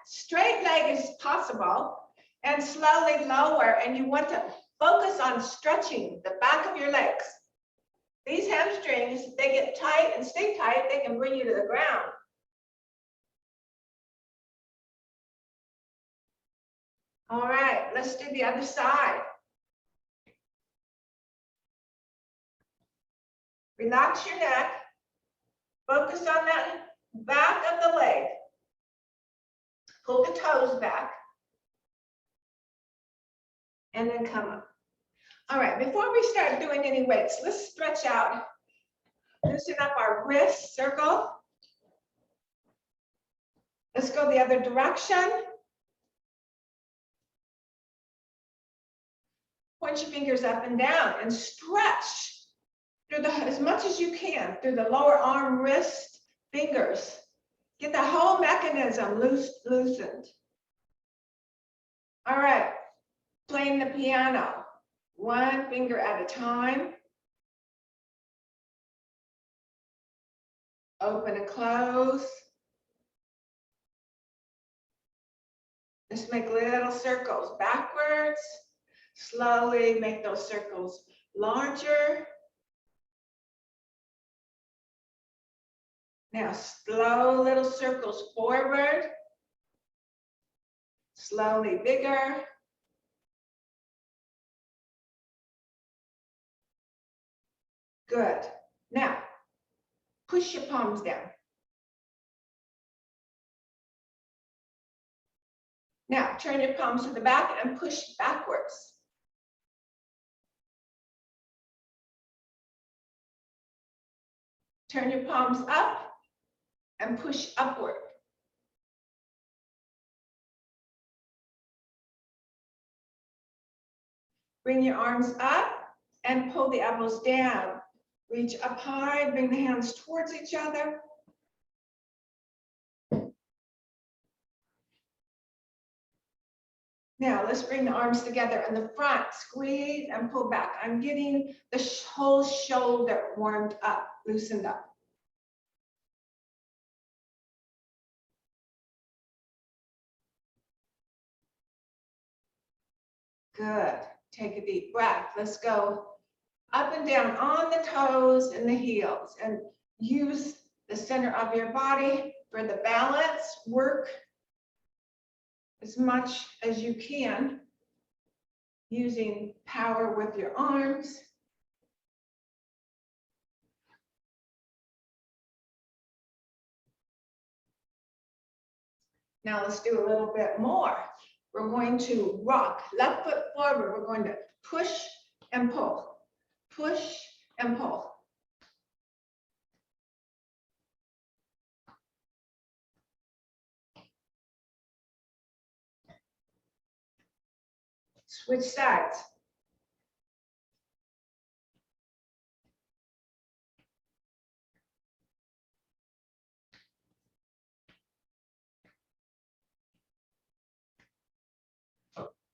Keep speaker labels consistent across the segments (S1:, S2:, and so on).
S1: straight leg is possible, and slowly lower, and you want to focus on stretching the back of your legs. These hamstrings, if they get tight and stay tight, they can bring you to the ground. All right, let's do the other side. Relax your neck. Focus on that back of the leg. Pull the toes back. And then come up. All right, before we start doing any weights, let's stretch out. Loosen up our wrist circle. Let's go the other direction. Point your fingers up and down and stretch through as much as you can through the lower arm, wrist, fingers. Get the whole mechanism loosened. All right, playing the piano, one finger at a time. Open and close. Just make little circles backwards. Slowly make those circles larger. Now slow little circles forward. Slowly bigger. Good. Now, push your palms down. Now, turn your palms to the back and push backwards. Turn your palms up and push upward. Bring your arms up and pull the elbows down. Reach up high, bring the hands towards each other. Now let's bring the arms together in the front, squeeze and pull back. I'm getting the whole shoulder warmed up, loosened up. Good, take a deep breath. Let's go up and down on the toes and the heels and use the center of your body for the balance. Work as much as you can using power with your arms. Now let's do a little bit more. We're going to rock, left foot forward. We're going to push and pull, push and pull. Switch sides.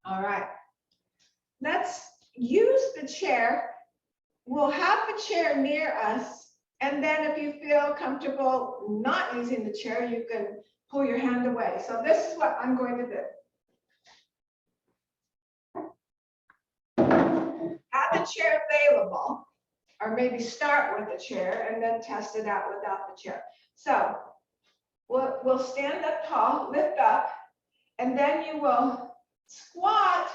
S1: All right. Let's use the chair. We'll have the chair near us, and then if you feel comfortable not using the chair, you can pull your hand away. So this is what I'm going to do. Have the chair available, or maybe start with the chair and then test it out without the chair. So we'll stand up tall, lift up, and then you will squat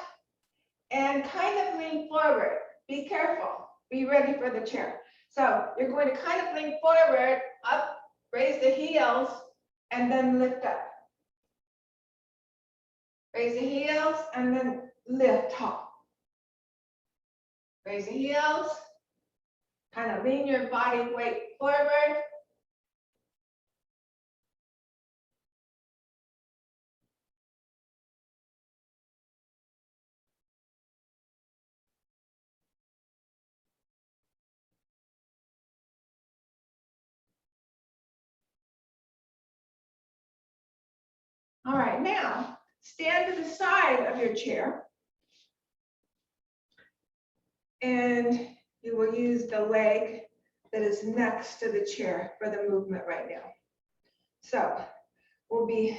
S1: and kind of lean forward. Be careful, be ready for the chair. So you're going to kind of lean forward, up, raise the heels, and then lift up. Raise the heels and then lift tall. Raise the heels, kind of lean your body weight forward. All right, now stand to the side of your chair. And you will use the leg that is next to the chair for the movement right now. So we'll be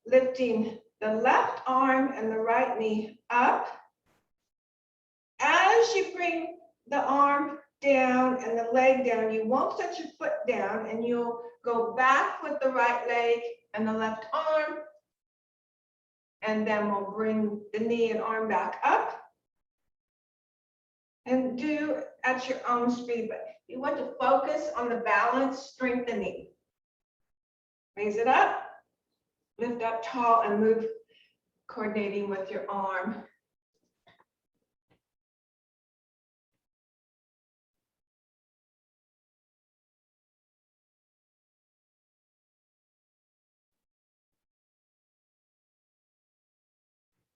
S1: lifting the left arm and the right knee up. As you bring the arm down and the leg down, you won't set your foot down, and you'll go back with the right leg and the left arm, and then we'll bring the knee and arm back up and do at your own speed. But you want to focus on the balance strengthening. Raise it up, lift up tall, and move, coordinating with your arm.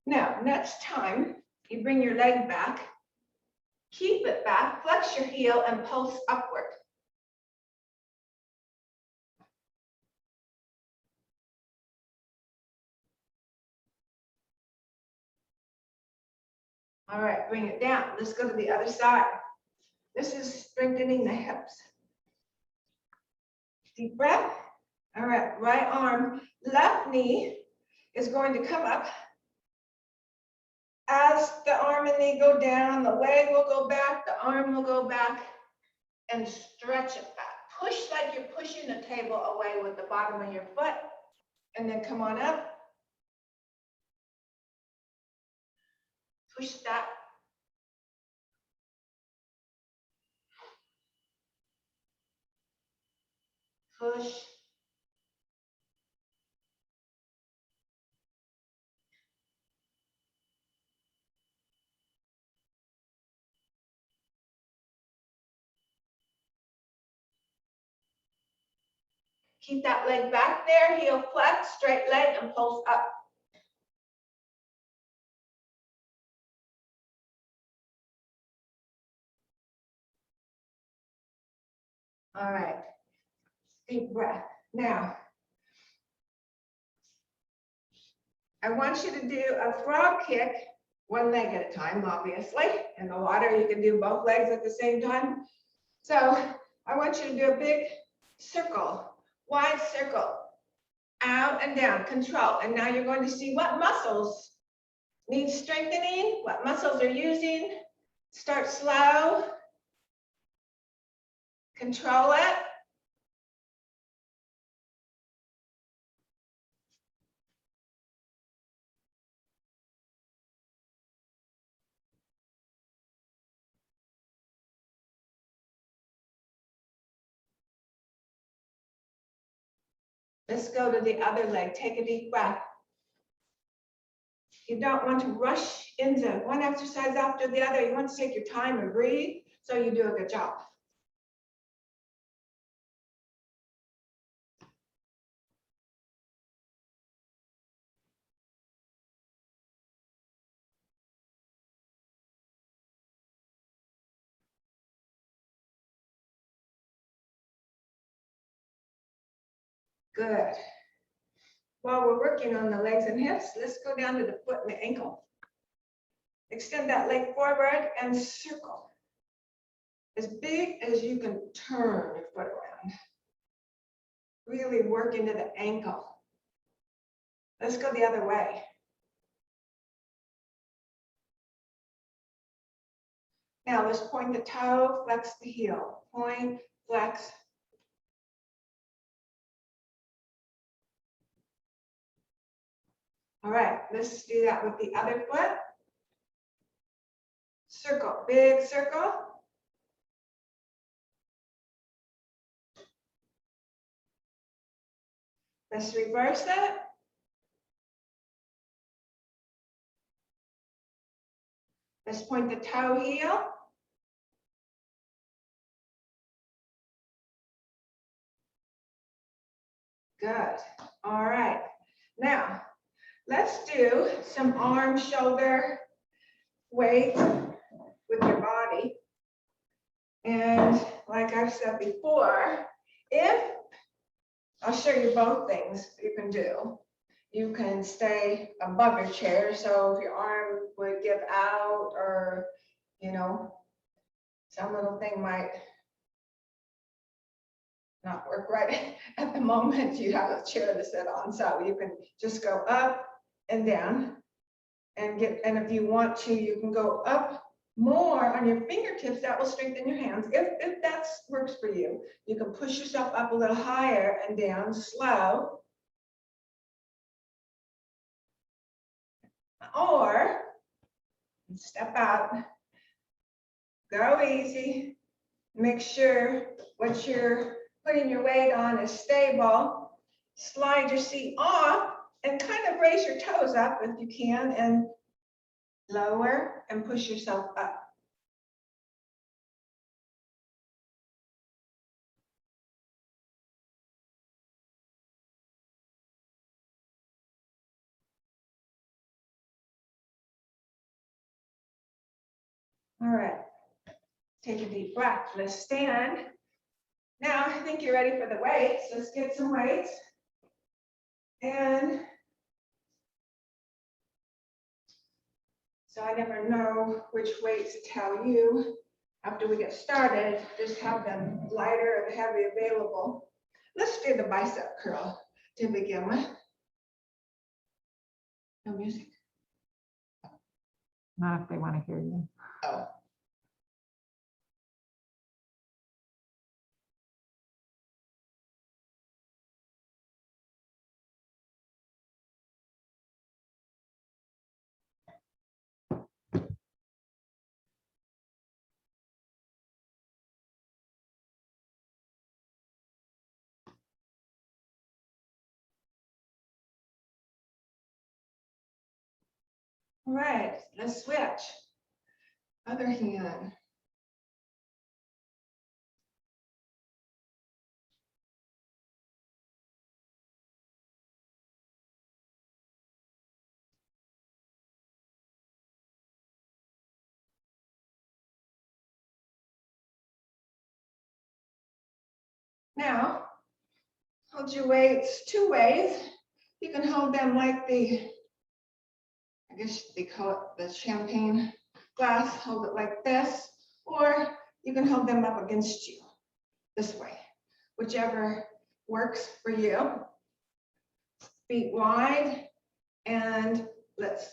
S1: Now, next time you bring your leg back, keep it back, flex your heel, and pulse upward. All right, bring it down. Let's go to the other side. This is strengthening the hips. Deep breath. All right, right arm, left knee is going to come up. As the arm and knee go down, the leg will go back, the arm will go back, and stretch it back. Push like you're pushing the table away with the bottom of your foot, and then come on up. Push that. Push. Keep that leg back there, heel flex, straight leg, and pulse up. All right, deep breath. Now, I want you to do a frog kick, one leg at a time, obviously. In the water, you can do both legs at the same time. So I want you to do a big circle, wide circle, out and down, control. And now you're going to see what muscles need strengthening, what muscles are using. Start slow, control it. Let's go to the other leg. Take a deep breath. You don't want to rush into one exercise after the other. You want to take your time and breathe so you do a good job. Good. While we're working on the legs and hips, let's go down to the foot and the ankle. Extend that leg forward and circle. As big as you can turn your foot around. Really work into the ankle. Let's go the other way. Now let's point the toe, flex the heel. Point, flex. All right, let's do that with the other foot. Circle, big circle. Let's reverse it. Let's point the toe, heel. Good. All right. Now, let's do some arm, shoulder weight with your body. And like I've said before, I'll show you both things you can do. You can stay above your chair, so if your arm would give out or, you know, some little thing might not work right at the moment. You have a chair to sit on, so you can just go up and down and and if you want to, you can go up more on your fingertips. That will strengthen your hands. If that works for you, you can push yourself up a little higher and down slow. Or step out, go easy, make sure what you're putting your weight on is stable. Slide your seat off and kind of raise your toes up if you can, and lower and push yourself up. All right, take a deep breath. Let's stand. Now I think you're ready for the weights. Let's get some weights. And so I never know which weights to tell you after we get started. Just have them lighter and heavy available. Let's do the bicep curl to begin with. No music?
S2: Not if they want to hear you.
S1: Oh. All right, let's switch. Other hand. Now, hold your weights two ways. You can hold them like I guess they call it the champagne glass. Hold it like this, or you can hold them up against you this way, whichever works for you. Feet wide, and let's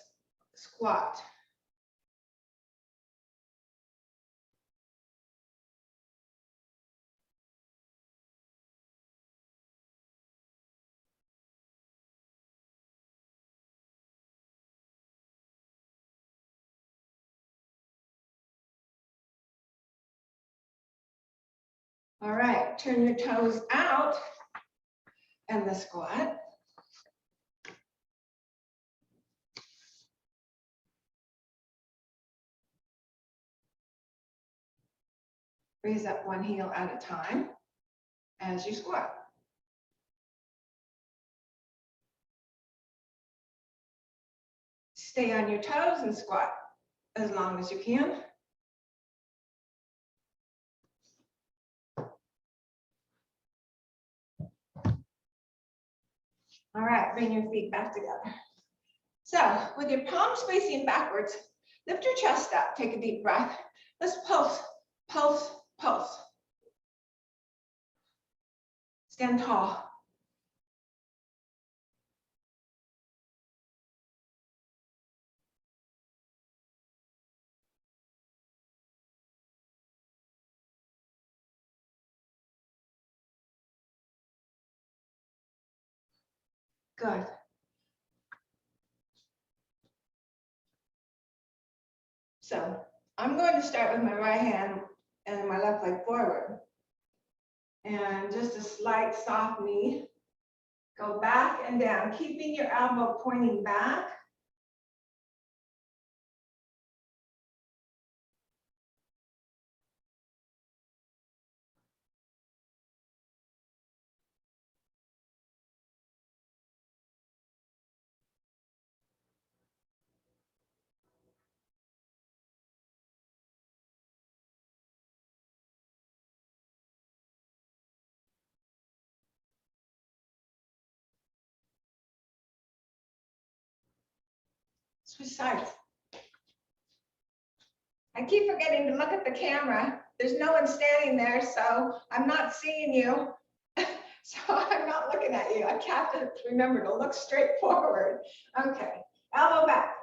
S1: squat. All right, turn your toes out and the squat. Raise up one heel at a time as you squat. Stay on your toes and squat as long as you can. All right, bring your feet back together. So with your palms facing backwards, lift your chest up, take a deep breath. Let's pulse, pulse, pulse. Stand tall. Good. So I'm going to start with my right hand and my left leg forward. And just a slight soft knee. Go back and down, keeping your elbow pointing back. Switch sides. I keep forgetting to look at the camera. There's no one standing there, so I'm not seeing you. So I'm not looking at you. I have to remember to look straight forward. Okay, elbow back.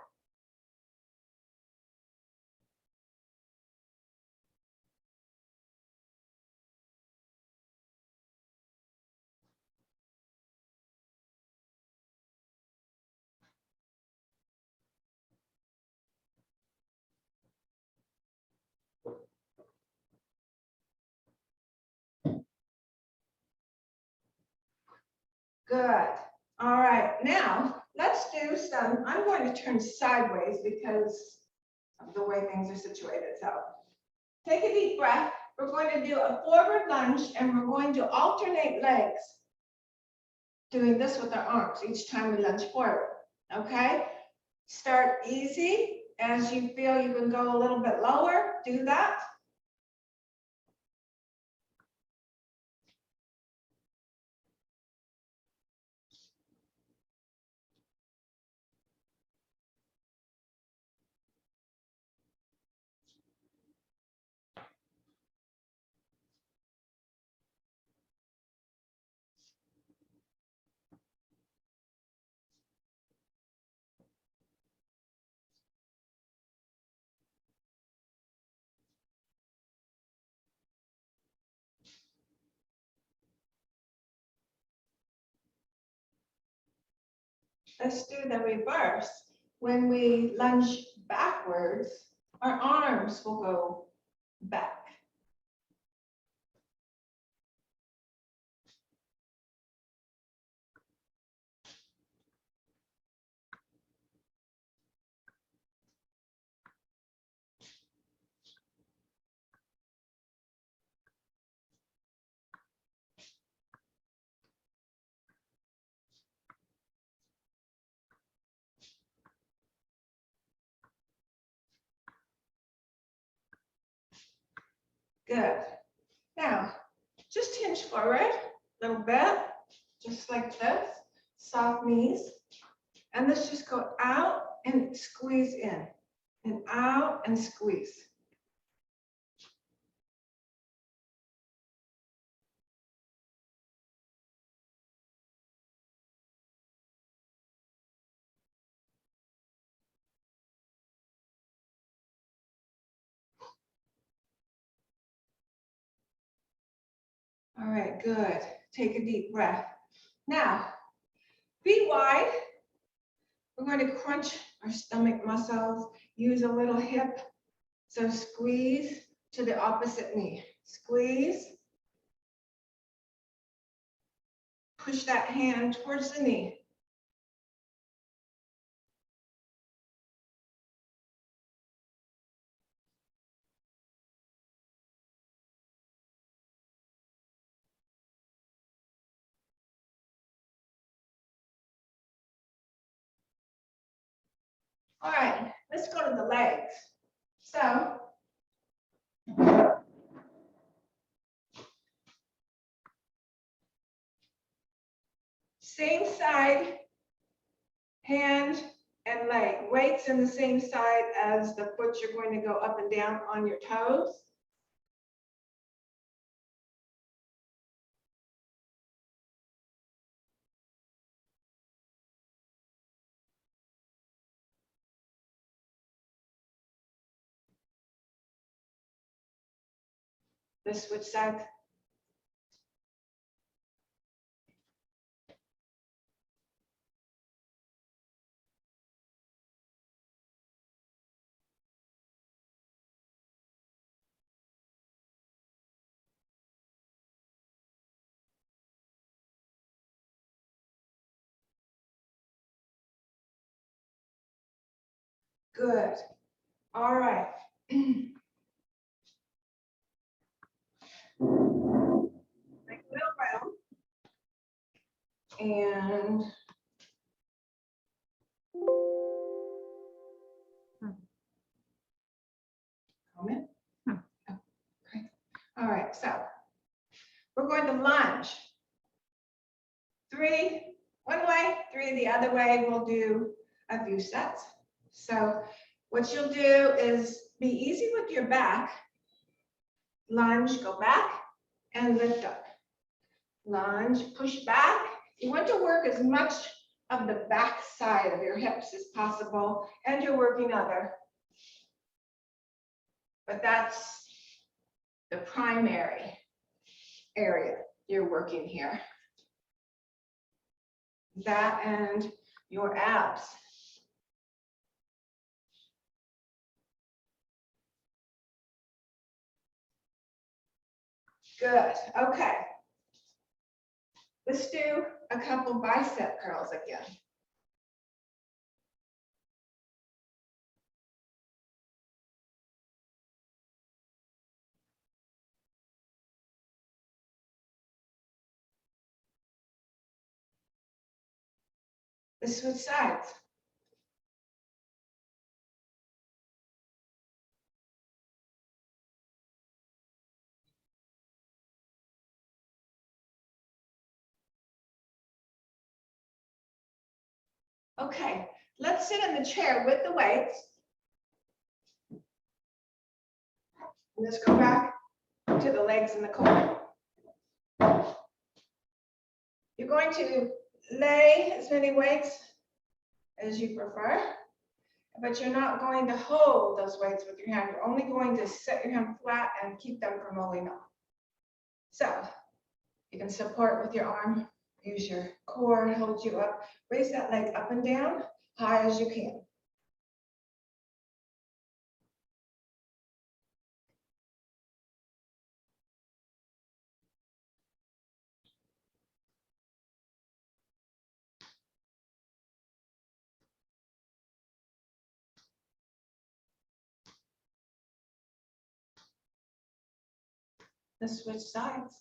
S1: Good. All right, now let's do some, I'm going to turn sideways because of the way things are situated. So take a deep breath. We're going to do a forward lunge and we're going to alternate legs, doing this with our arms each time we lunge forward. Okay? Start easy. As you feel you can go a little bit lower, do that. Let's do the reverse. When we lunge backwards, our arms will go back. Good. Now, just hinge forward a little bit, just like this, soft knees. And let's just go out and squeeze in, and out and squeeze. All right, good. Take a deep breath. Now, feet wide. We're going to crunch our stomach muscles, use a little hip. So squeeze to the opposite knee. Squeeze. Push that hand towards the knee. All right, let's go to the legs. So same side, hand and leg. Weights in the same side as the foot you're going to go up and down on your toes. Let's switch sides. Good. All right. Make a little round. And comment. Okay. All right, so we're going to lunge. 3 one way, 3 the other way. We'll do a few sets. So what you'll do is be easy with your back. Lunge, go back and lift up. lunge, push back. You want to work as much of the back side of your hips as possible, and you're working other. But that's the primary area you're working here. That and your abs. Good, okay. Let's do a couple bicep curls again. Let's switch sides. Okay, let's sit in the chair with the weights. Let's go back to the legs in the corner. You're going to lay as many weights as you prefer, but you're not going to hold those weights with your hand. You're only going to set your hand flat and keep them from rolling off. So you can support with your arm, use your core, hold you up, raise that leg up and down, high as you can. Let's switch sides.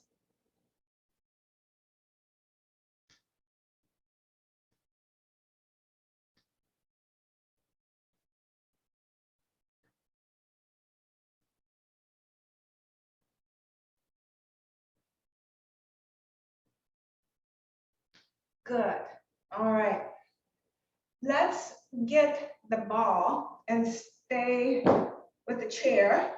S1: Good. All right. Let's get the ball and stay with the chair.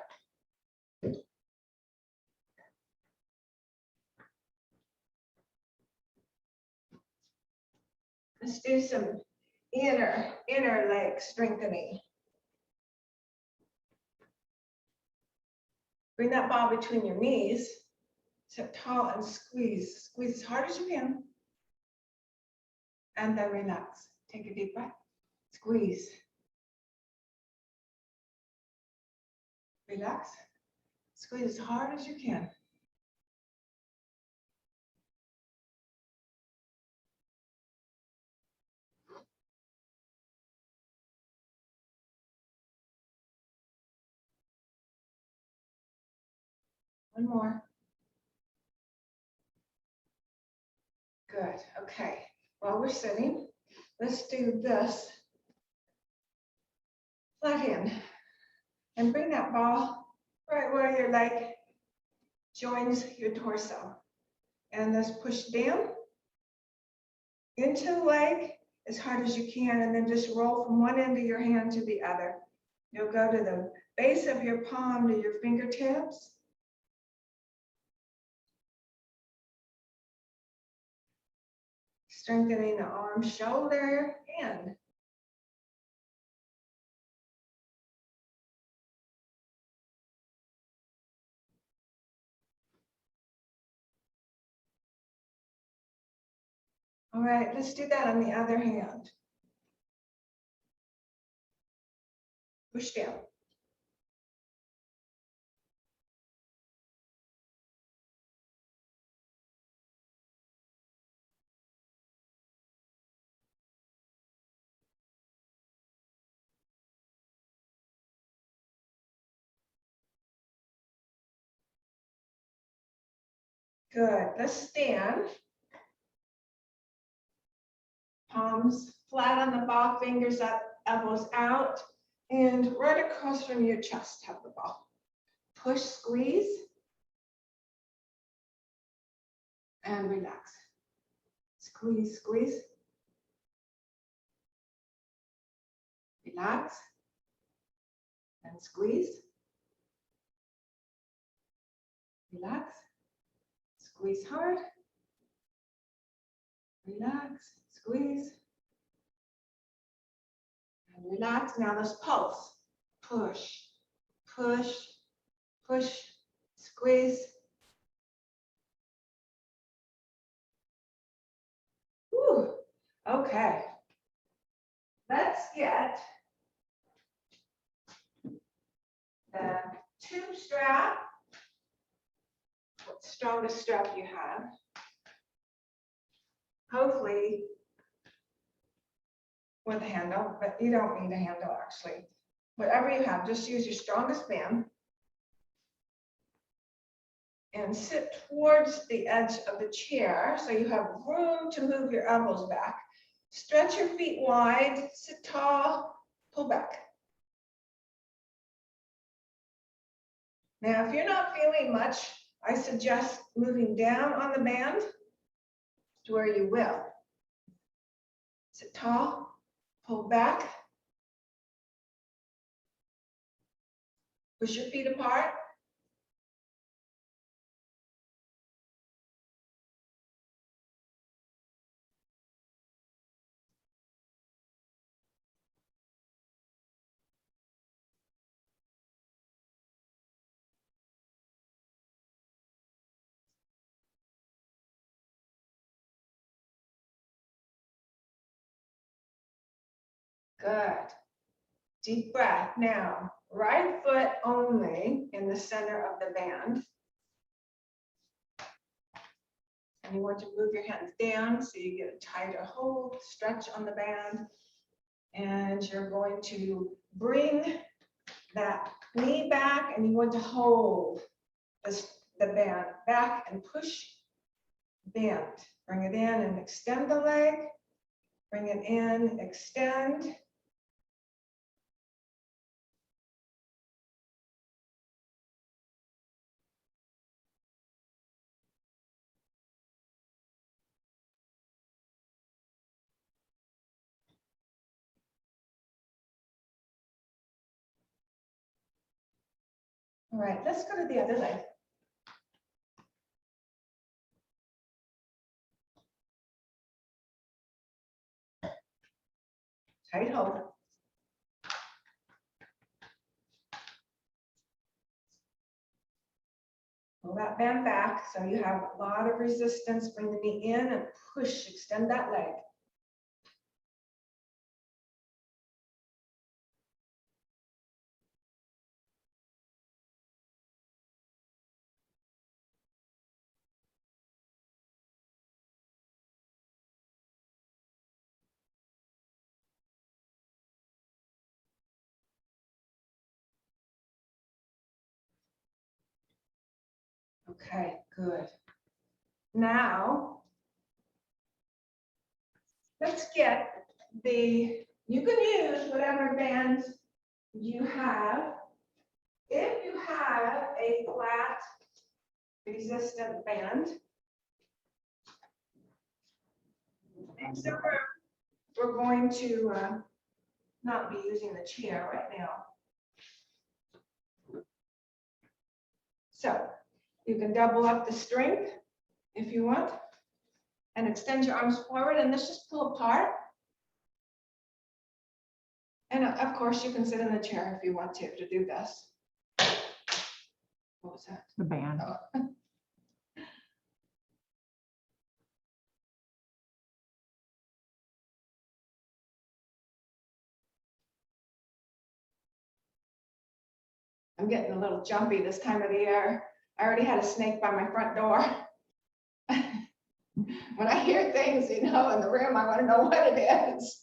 S1: Let's do some inner leg strengthening. Bring that ball between your knees. Sit tall and squeeze. Squeeze as hard as you can. And then relax. Take a deep breath. Squeeze. Relax. Squeeze as hard as you can. One more. Good. Okay. While we're sitting, let's do this. Flat hand. And bring that ball right where your leg joins your torso. And let's push down into the leg as hard as you can, and then just roll from one end of your hand to the other. You'll go to the base of your palm to your fingertips. Strengthening the arm, shoulder, hand. All right, let's do that on the other hand. Push down. Good, let's stand. Palms flat on the ball, fingers up, elbows out, and right across from your chest, have the ball. Push, squeeze, and relax. Squeeze, squeeze. Relax, and squeeze. Relax, squeeze hard, Relax, squeeze. And relax. Now let's pulse. Push, push, push, squeeze. Whew. Okay. Let's get the tube strap. What's the strongest strap you have? Hopefully with a handle, but you don't need a handle actually. Whatever you have, just use your strongest band and sit towards the edge of the chair so you have room to move your elbows back. Stretch your feet wide, sit tall, pull back. Now, if you're not feeling much, I suggest moving down on the band to where you will. Sit tall, pull back. Push your feet apart. Good. Deep breath. Now, right foot only in the center of the band. And you want to move your hands down so you get a tighter hold, stretch on the band. And you're going to bring that knee back and you want to hold the band back and push, bend. Bring it in and extend the leg. Bring it in, extend. All right, let's go to the other leg. Tight hold. Pull that band back so you have a lot of resistance. Bring the knee in and push, extend that leg. Okay, good. Now, let's get you can use whatever bands you have. If you have a flat resistant band, next over, we're going to not be using the chair right now. So you can double up the strength if you want and extend your arms forward and let's just pull apart. And of course you can sit in the chair if you want to do this. What was that?
S2: The band.
S1: Oh. I'm getting a little jumpy this time of the year. I already had a snake by my front door. When I hear things, in the room, I want to know what it is.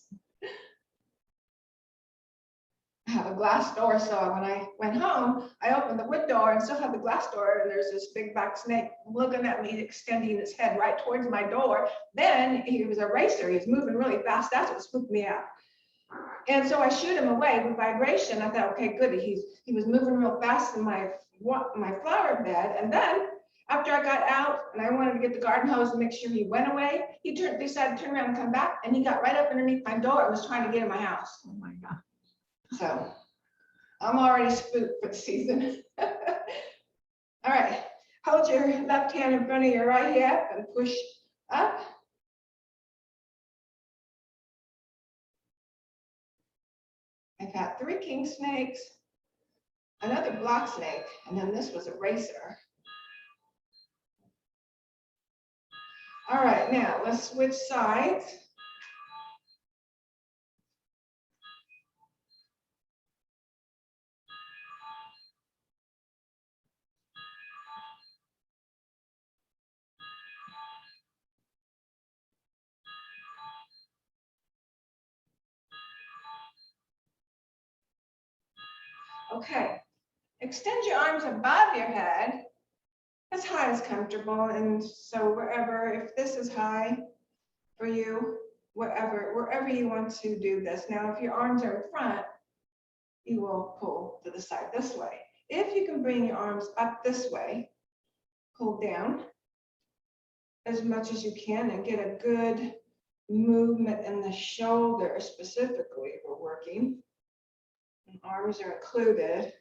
S1: I have a glass door, so when I went home, I opened the wood door and still had the glass door, and there's this big black snake looking at me, extending his head right towards my door. Then he was a racer. He was moving really fast. That's what spooked me out. And so I shoot him away with vibration. I thought, okay, good. He was moving real fast in my flower bed. And then after I got out and I wanted to get the garden hose and make sure he went away, he decided to turn around and come back, and he got right up underneath my door and was trying to get in my house.
S2: Oh my God.
S1: So I'm already spooked for the season. All right, hold your left hand in front of your right hip and push up. I've had 3 king snakes, another black snake, and then this was a racer. All right, now let's switch sides. Okay, extend your arms above your head as high as comfortable. And so wherever, if this is high for you, wherever you want to do this. Now, if your arms are in front, you will pull to the side this way. If you can bring your arms up this way, pull down as much as you can and get a good movement in the shoulder specifically. We're working. And arms are included.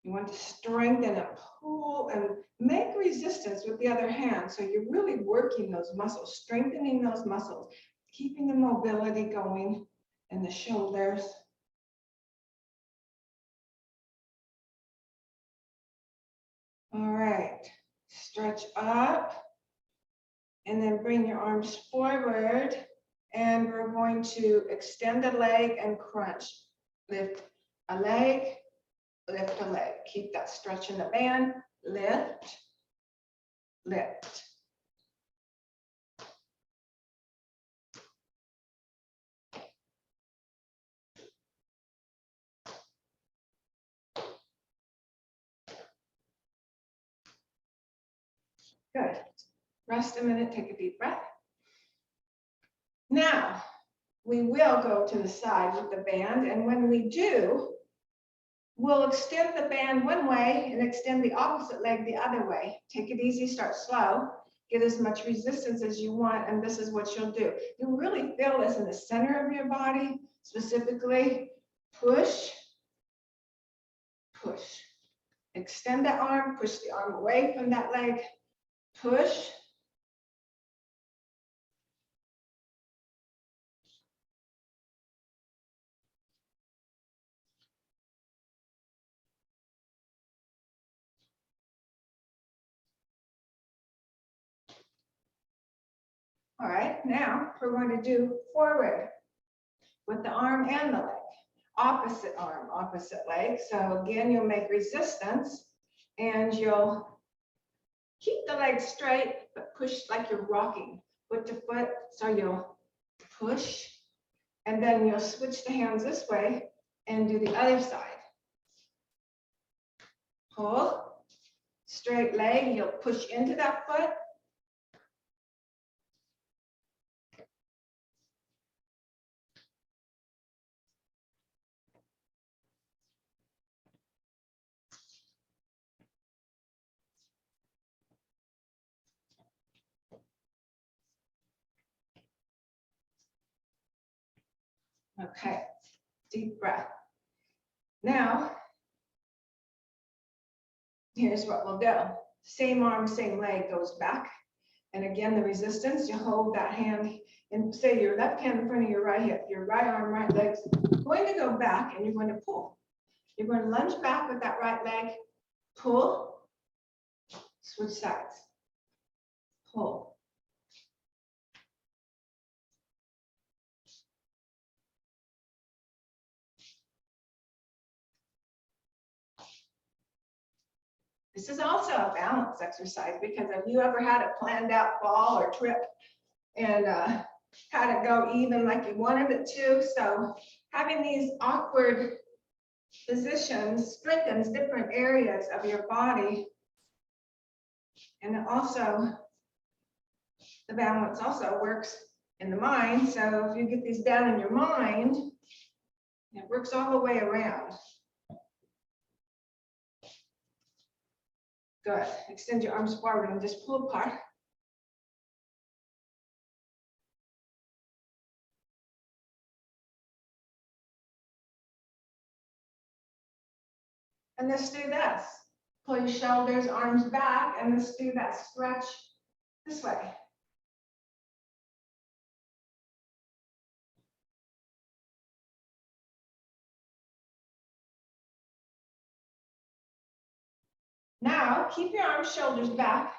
S1: You want to strengthen and pull and make resistance with the other hand. So you're really working those muscles, strengthening those muscles, keeping the mobility going in the shoulders. All right, stretch up and then bring your arms forward. And we're going to extend a leg and crunch. Lift a leg, lift a leg. Keep that stretch in the band. Lift, lift. Good. Rest a minute, take a deep breath. Now, we will go to the side with the band, and when we do, we'll extend the band one way and extend the opposite leg the other way. Take it easy, start slow, get as much resistance as you want, and this is what you'll do. You'll really feel this in the center of your body, specifically push, push. Extend that arm, push the arm away from that leg, push. All right, now we're going to do forward with the arm and the leg. Opposite arm, opposite leg. So again, you'll make resistance and you'll keep the leg straight, but push like you're rocking foot to foot. So you'll push and then you'll switch the hands this way and do the other side. Pull, straight leg, you'll push into that foot. Okay, deep breath. Now, here's what we'll do. Same arm, same leg goes back. And again, the resistance, you hold that hand and say your left hand in front of your right hip, your right arm, right leg's going to go back and you're going to pull. You're going to lunge back with that right leg, pull, switch sides, pull. This is also a balance exercise because if you ever had a planned out fall or trip and had it go even like you wanted it to, so having these awkward positions strengthens different areas of your body. And also, the balance also works in the mind. So if you get these down in your mind, it works all the way around. Good. Extend your arms forward and just pull apart. And let's do this. Pull your shoulders, arms back, and let's do that stretch this way. Now keep your arms, shoulders back.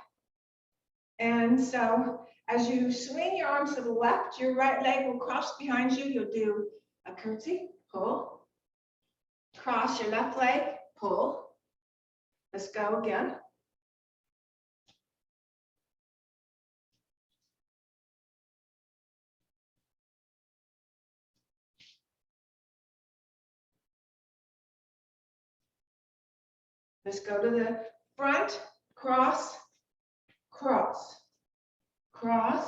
S1: And so as you swing your arms to the left, your right leg will cross behind you. You'll do a curtsy, pull. Cross your left leg, pull. Let's go again. Let's go to the front, cross, cross, cross.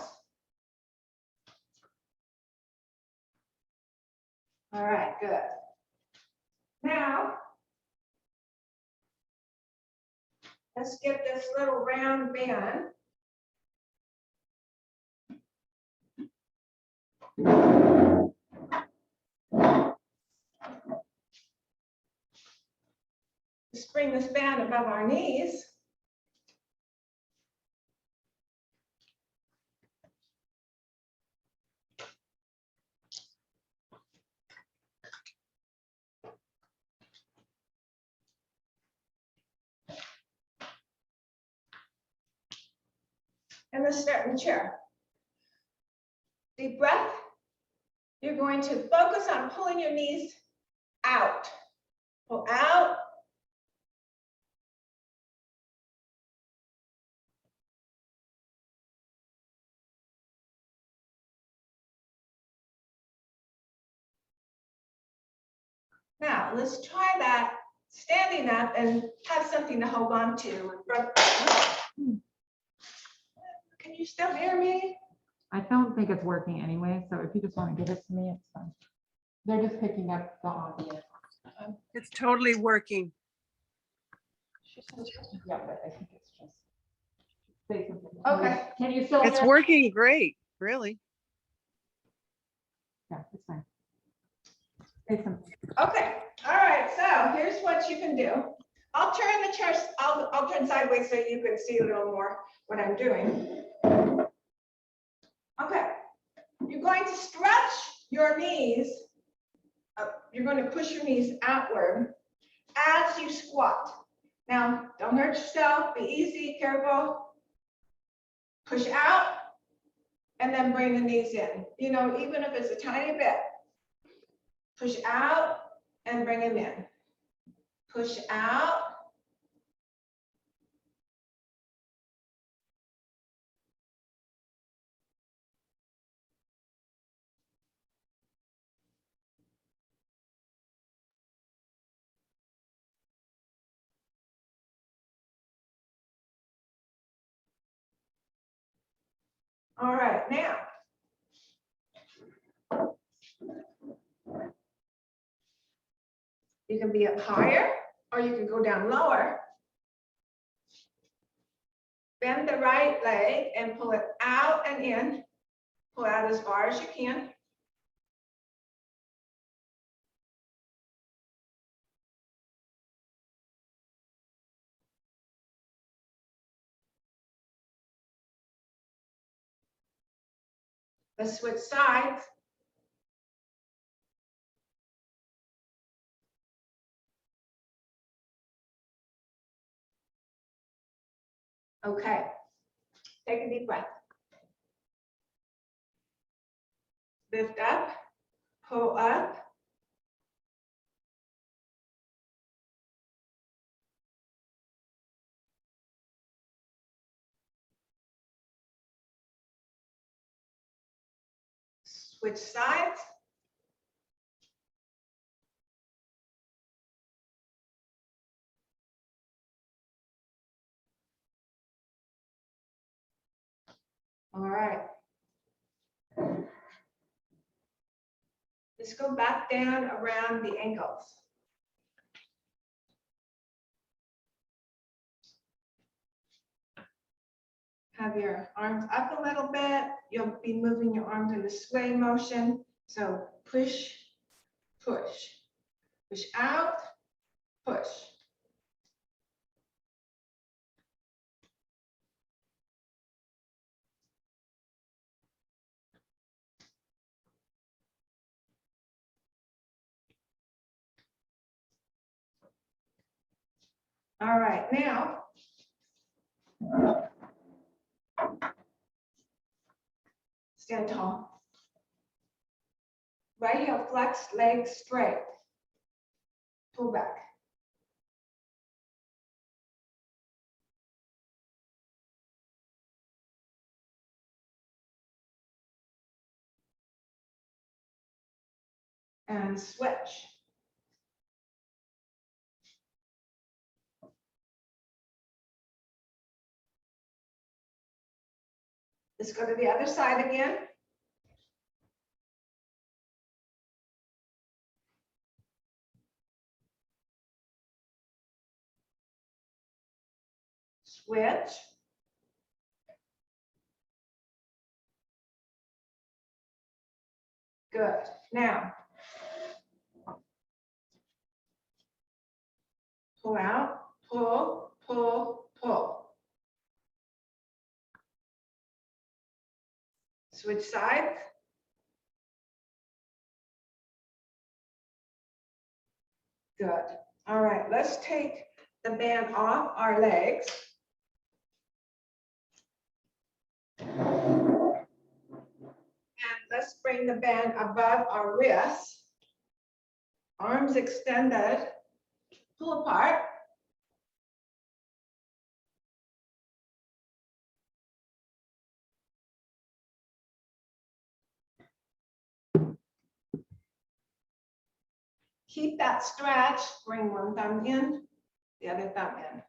S1: All right, good. Now, let's get this little round bend. Let's bring this band above our knees. And let's start in the chair. Deep breath. You're going to focus on pulling your knees out. Pull out. Now, let's try that standing up and have something to hold on to. Can you still hear me?
S2: I don't think it's working anyway, so if you just want to give it to me, it's fine. They're just picking up the audio.
S3: It's totally working.
S2: Yeah, but I think it's just. Say something.
S1: Okay.
S2: Can you still
S3: It's
S2: hear?
S3: working great, really.
S2: Yeah, it's fine. Say something.
S1: Okay, all right, so here's what you can do. I'll turn the chairs, I'll turn sideways so you can see a little more what I'm doing. Okay, you're going to stretch your knees. You're going to push your knees outward as you squat. Now, don't hurt yourself, be easy, careful. Push out and then bring the knees in. You know, even if it's a tiny bit. Push out and bring them in. Push out. All right, now. You can be up higher or you can go down lower. Bend the right leg and pull it out and in. Pull out as far as you can. Let's switch sides. Okay, take a deep breath. Lift up, pull up. Switch sides. All right. Let's go back down around the ankles. Have your arms up a little bit. You'll be moving your arms in a sway motion. So push, push, push out, push. All right, now Stand tall. Right heel flexed, legs straight. Pull back. And switch. Let's go to the other side again. Switch. Good. Now, pull out, pull, pull, pull. Switch sides. Good. All right, let's take the band off our legs. And let's bring the band above our wrists. Arms extended. Pull apart. Keep that stretch. Bring one thumb in, the other thumb in.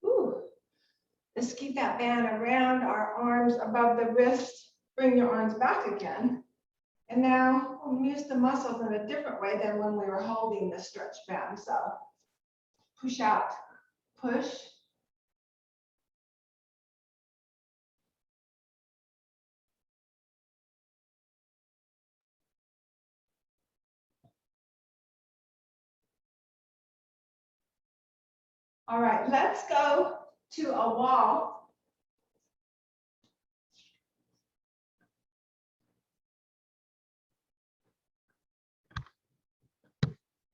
S1: Ooh. Let's keep that band around our arms above the wrist. Bring your arms back again. And now we'll use the muscles in a different way than when we were holding the stretch band. So push out, push. All right, let's go to a wall.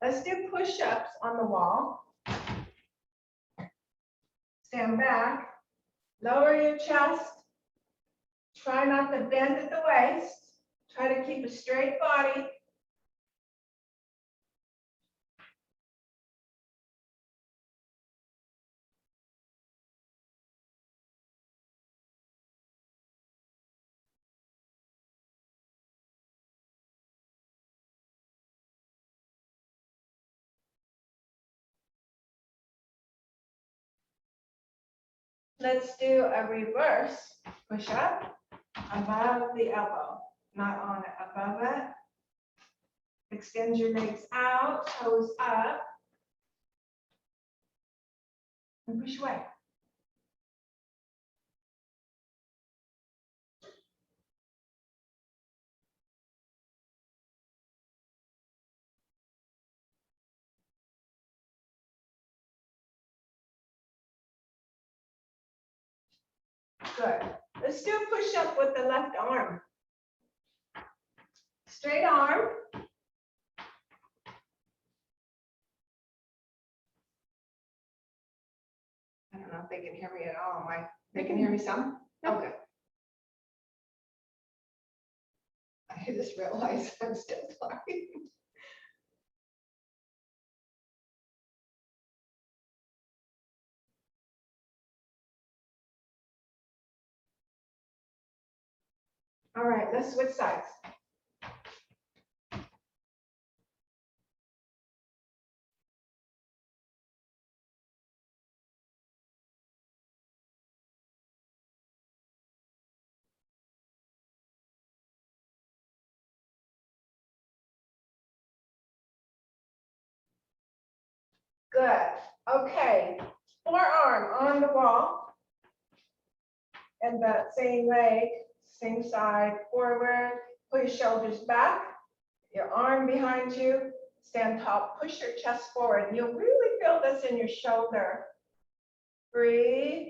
S1: Let's do push-ups on the wall. Stand back, lower your chest. Try not to bend at the waist. Try to keep a straight body. Let's do a reverse push-up above the elbow, not on it, above it. Extend your legs out, toes up. And push away. Good. Let's do a push-up with the left arm. Straight arm. I don't know if they can hear me at all. They can hear me some? Okay. I just realized I'm still talking. All right, let's switch sides. Good. Okay. Forearm on the wall. And that same leg, same side, forward. Pull your shoulders back. Your arm behind you. stand tall, push your chest forward. You'll really feel this in your shoulder. Breathe.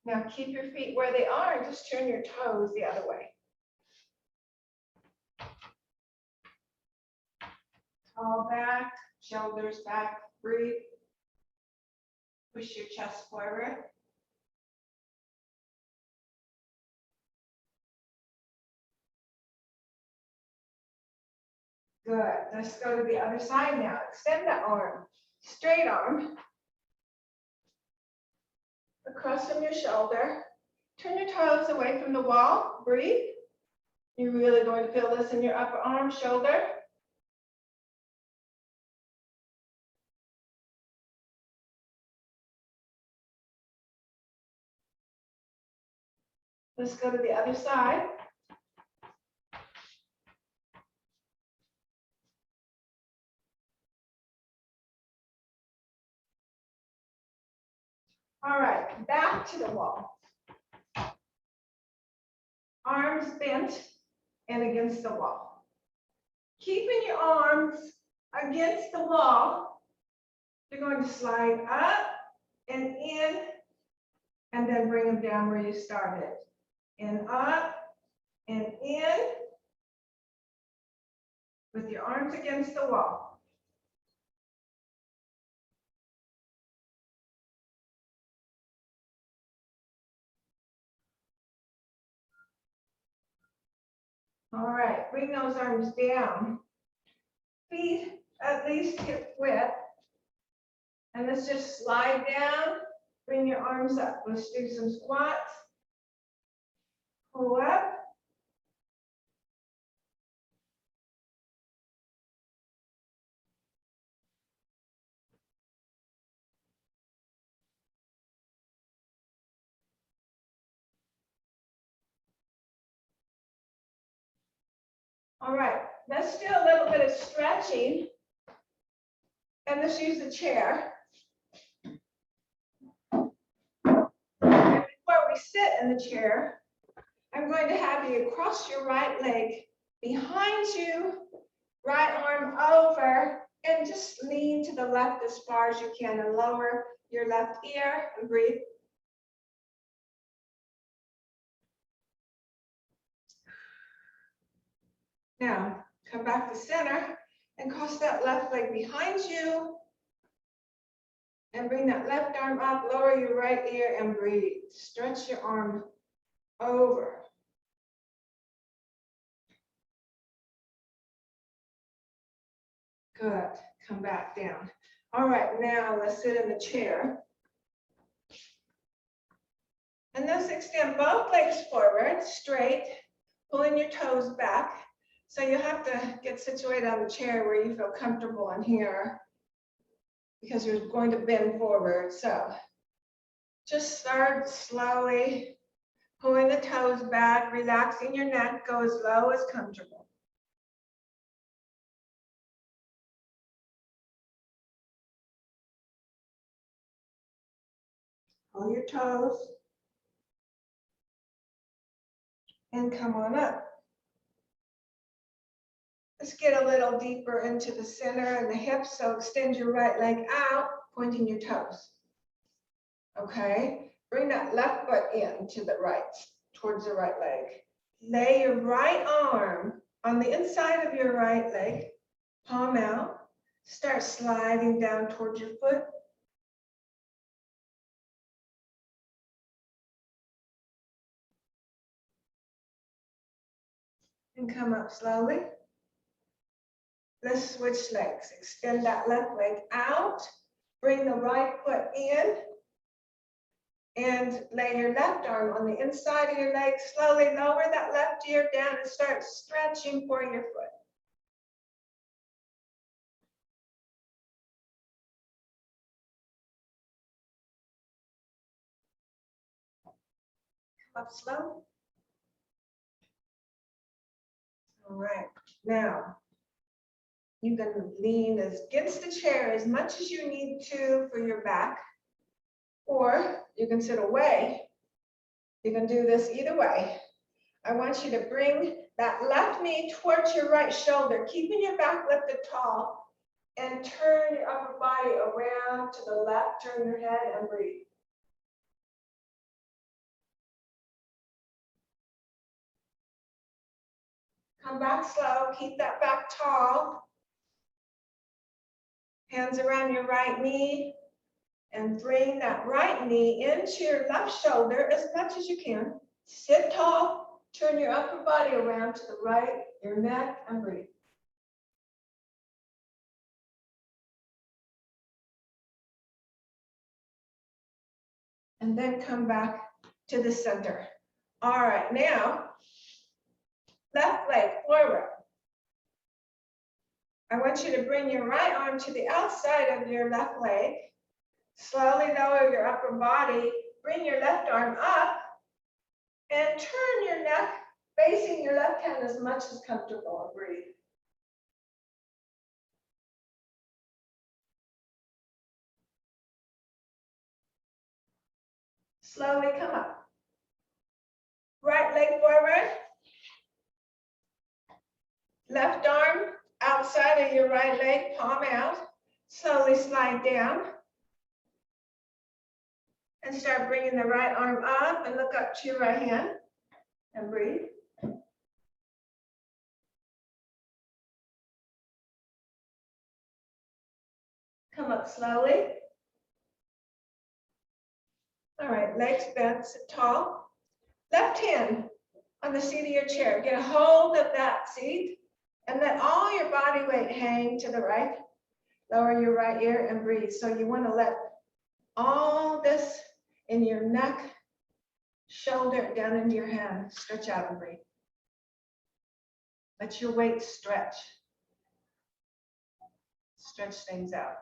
S1: Now keep your feet where they are and just turn your toes the other way. Tall back, shoulders back, breathe. Push your chest forward. Good. Let's go to the other side now. Extend the arm, straight arm. Across from your shoulder. Turn your toes away from the wall. Breathe. You're really going to feel this in your upper arm, shoulder. Let's go to the other side. All right, back to the wall. Arms bent and against the wall. Keeping your arms against the wall, you're going to slide up and in, and then bring them down where you started. And up and in, with your arms against the wall. All right, bring those arms down. Feet at least hip width. And let's just slide down, bring your arms up. Let's do some squats. Pull up. All right, let's do a little bit of stretching. And let's use the chair. And before we sit in the chair, I'm going to have you cross your right leg behind you, right arm over, and just lean to the left as far as you can and lower your left ear and breathe. Now, come back to center and cross that left leg behind you and bring that left arm up, lower your right ear and breathe. Stretch your arm over. Good, come back down. All right, now let's sit in the chair. And let's extend both legs forward, straight, pulling your toes back. So you have to get situated on the chair where you feel comfortable in here because you're going to bend forward. So just start slowly, pulling the toes back, relaxing your neck, go as low as comfortable. Pull your toes and come on up. Let's get a little deeper into the center and the hips. So extend your right leg out, pointing your toes. Okay, bring that left foot in to the right, towards the right leg. Lay your right arm on the inside of your right leg, palm out. Start sliding down towards your foot. And come up slowly. Let's switch legs. Extend that left leg out. Bring the right foot in. And lay your left arm on the inside of your leg. Slowly lower that left ear down and start stretching for your foot. Come up slow. All right. Now, you can lean against the chair as much as you need to for your back, or you can sit away. You can do this either way. I want you to bring that left knee towards your right shoulder, keeping your back lifted tall, and turn your upper body around to the left, turn your head and breathe. Come back slow, keep that back tall. Hands around your right knee, and bring that right knee into your left shoulder as much as you can. Sit tall, turn your upper body around to the right, your neck, and breathe. And then come back to the center. All right, now, left leg forward. I want you to bring your right arm to the outside of your left leg. Slowly lower your upper body. Bring your left arm up and turn your neck facing your left hand as much as comfortable. Breathe. Slowly come up. Right leg forward. Left arm outside of your right leg, palm out. Slowly slide down. And start bringing the right arm up and look up to your right hand and breathe. Come up slowly. All right, legs bent, sit tall. Left hand on the seat of your chair. Get a hold of that seat and let all your body weight hang to the right. Lower your right ear and breathe. So you want to let all this in your neck, shoulder, down into your hand. Stretch out and breathe. Let your weight stretch. Stretch things out.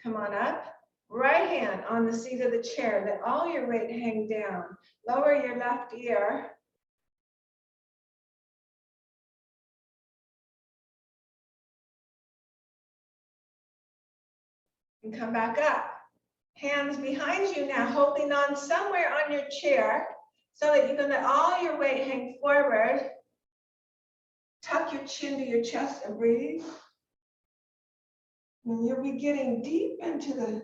S1: Come on up. Right hand on the seat of the chair. Let all your weight hang down. Lower your left ear. And come back up. Hands behind you now, holding on somewhere on your chair so that you can let all your weight hang forward. Tuck your chin to your chest and breathe. And you'll be getting deep into the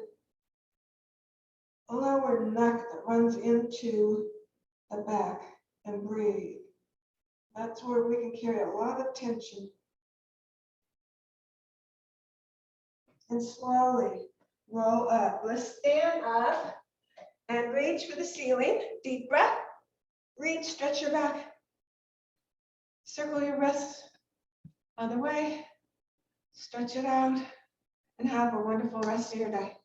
S1: lower neck that runs into the back, and breathe. That's where we can carry a lot of tension. And slowly roll up. Let's stand up and reach for the ceiling. Deep breath. Reach, stretch your back. Circle your wrists. Other way. Stretch it out and have a wonderful rest of your day.